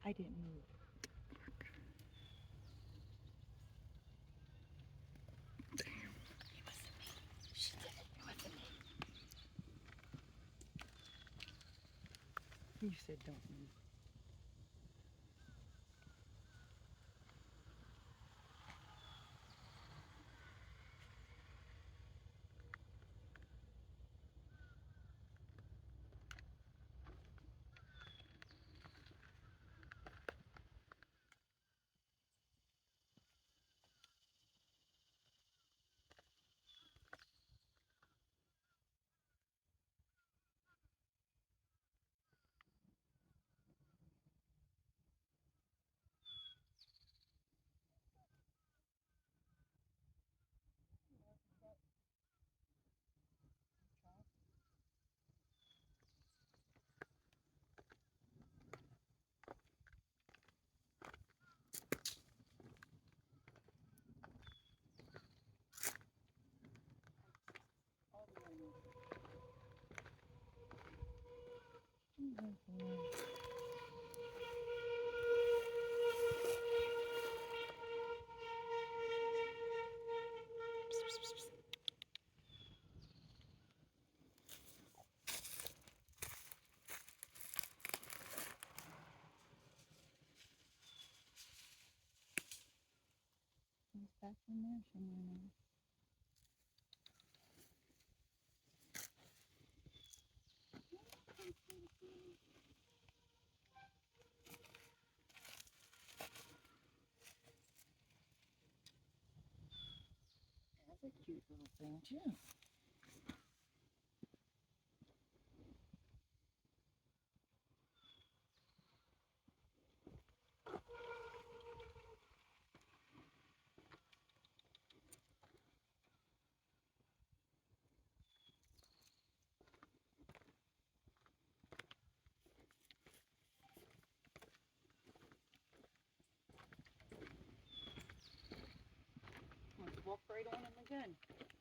I didn't move. It wasn't me. She did it. It wasn't me. You said don't move. He's back in there somewhere now. That's a cute little thing too. Let's walk right on him again.